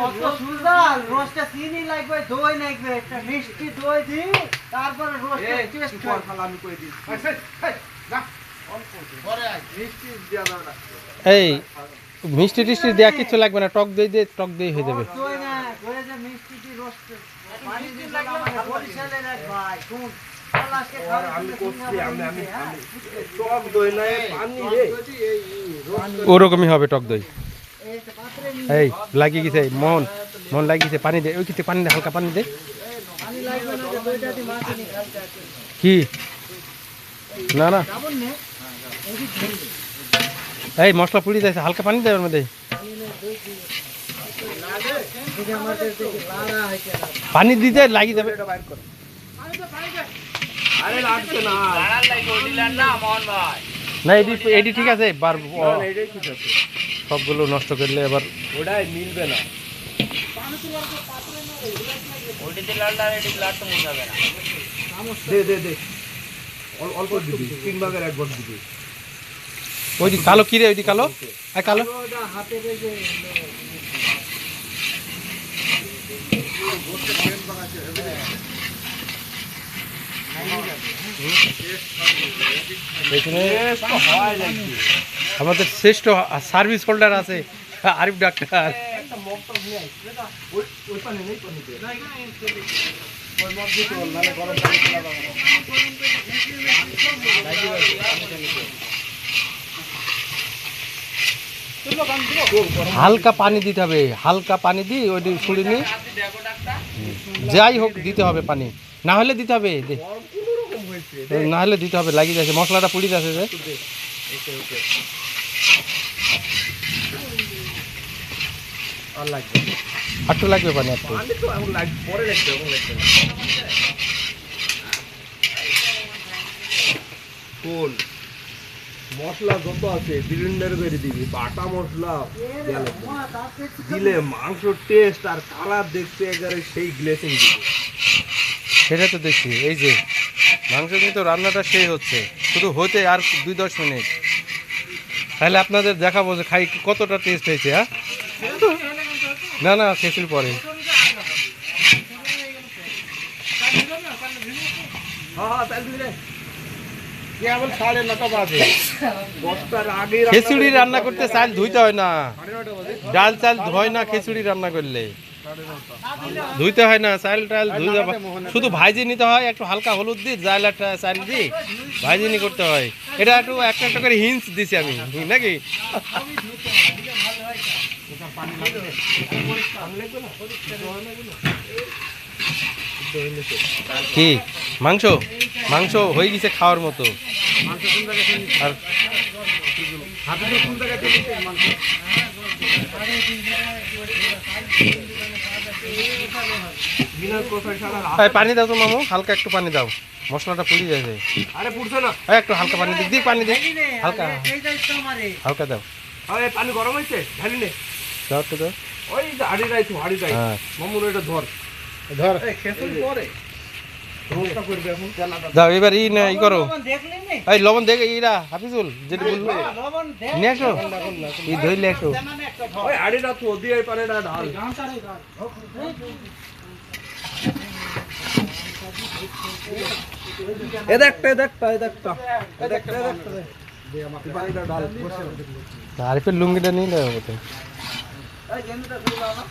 কত সুন্দর রোস্টে চিনি লাগবে দই লাগবে একটা মিষ্টি দই দি তারপরে রোস্টে টেস্ট কর খালা আমি কই দিই যা অল্প পরে আই মিষ্টি দিয়া দাও এই মিষ্টি টিষ্টি দেয়া কিছু লাগবে না, টক দই দিয়ে টক দই হয়ে যাবে। দই না দই যে মিষ্টি দি রোস্ট পানি দিলাম আমাকে বরিশালে রাখ ভাই শুন আমি করছি আমি টক দই নাই পানি রে ওরকমই হবে টক দই। এই লাগিয়ে গেছে মোহন, মোহন লাগিয়েছে, পানি দে, ওই কিছু পানি দে, হালকা পানি দে। কি না না এই মশলা পুড়িয়ে যাচ্ছে, হালকা পানি দেয় ওর মধ্যে, পানি দিতে লাগিয়ে যাবে। না এটি ঠিক আছে, সবগুলো নষ্ট করলে এবার ওটাই মিলবে না। অল্প দিবি, 3 ভাগের 1 ভাগ দিবি। ওই কালো কি রে, ওই কালো কালো আমাদের শ্রেষ্ঠ সার্ভিস হোল্ডার আছে আরিফ ডাক্তার। হালকা পানি দিতে হবে, হালকা পানি দিই ওইটি ছুড়ে নিয়ে যাই হোক দিতে হবে পানি, না হলে দিতে হবে, না হলে দিতে হবে, লাগিয়ে যাচ্ছে মশলাটা পুড়ে যাচ্ছে যে। একটু লাগবে পানি, একটু কোন মশলা যত আছে বিরিন্ডার করে দিবি, বাটা মশলা দিলে মাংস টেস্ট আর কালার দেখতে একেবারে সেই গ্লেসিং দিবে। সেটা তো দেখছি, এই যে মাংস কিন্তু রান্নাটা সেই হচ্ছে, শুধু হতে আর 2-10 মিনিট, তাহলে আপনাদের দেখাবো যে খাই কতটা টেস্ট হয়েছে। হ্যাঁ না না খেয়েছিল পরে খিচুড়ি রান্না করতে চাল ধুইতে হয় না, ডাল চাল ধোয় না, খিচুড়ি রান্না করলে ধুইতে হয় না, চাল টাল ধুই যাবে, শুধু ভাইজি নিতে হয়, একটু হালকা হলুদ দিয়ে জাল একটা চাল দিয়ে ভাইজিনি করতে হয়। এটা একটু একটা একটা করে হিন্স দিছি আমি নাকি। কি মাংস মাংস হয়ে গেছে খাওয়ার মতো। আর পানি দাও তো মামু, হালকা একটু পানি দাও, মশলাটা পুড়ে যাচ্ছে। আরে পুড়ছে না, একটু হালকা পানি দিক পানি দে, হালকা হালকা দাও। আরে পানি গরম হয়েছে ঢালি নে, দাও তো দাও, ওই হাড়ি রাই তো হাড়ি রাই মামুর এটা ধর ধর খেসুন পরে রোস্টটা করবে এখন দাও। এবার ই না ই করো, এই লবণ দেখ, ইরা হাফিজুল যেটা বললো নিয়ে আসো, ই ধইলে একটু ওই হাড়িটা তো দিয়ে পানিটা ঢাল। এ দেখটা এ দেখটা এ দেখটা এ দেখটা এ দেখটা দে আমাকে পানিটা ঢাল বসে। আরিফের লুঙ্গিটা নিয়ে নেবো তো, এই গেন্দটা দিলা না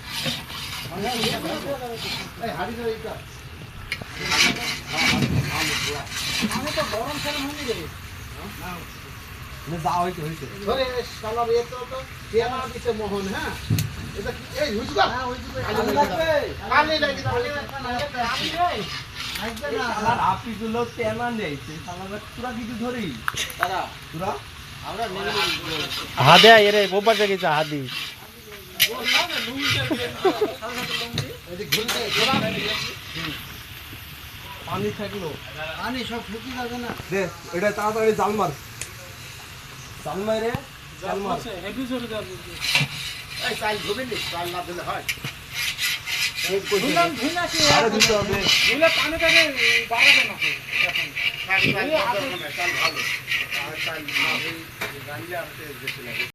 এই হাড়িটা এইটা আমি তো গরম ছেলে মনে রে না যাও হইতে হইতে ধরে শালার এত তো কেনা দিছে মোহন। হ্যাঁ এটা এই হুজুরা হ্যাঁ হুজুরা কালি লাগবে, কালি লাগবে, কালি লাগবে না আমি রে আইছে না শালার আপি গুলো তেনা নেই শালার পুরা কিছু ধরি তারা পুরা আমরা নেই হাদে এরে গোবার জায়গা যা হাদি পানি থাকলো পানি সব ফুটি যাবে না। দে এটা তাড়াতাড়ি জাল মার, জাল মারে জাল মার হেভি জোরে যাবে। এই চাল ধুবি নি, চাল না দিলে হয় ধুলাম ধুলা কি আরে দিতে হবে, ধুলা পানিটাকে বাড়াবে না এখন চাল ভালো আর চাল না গাইলে আমাকে যেতে লাগে।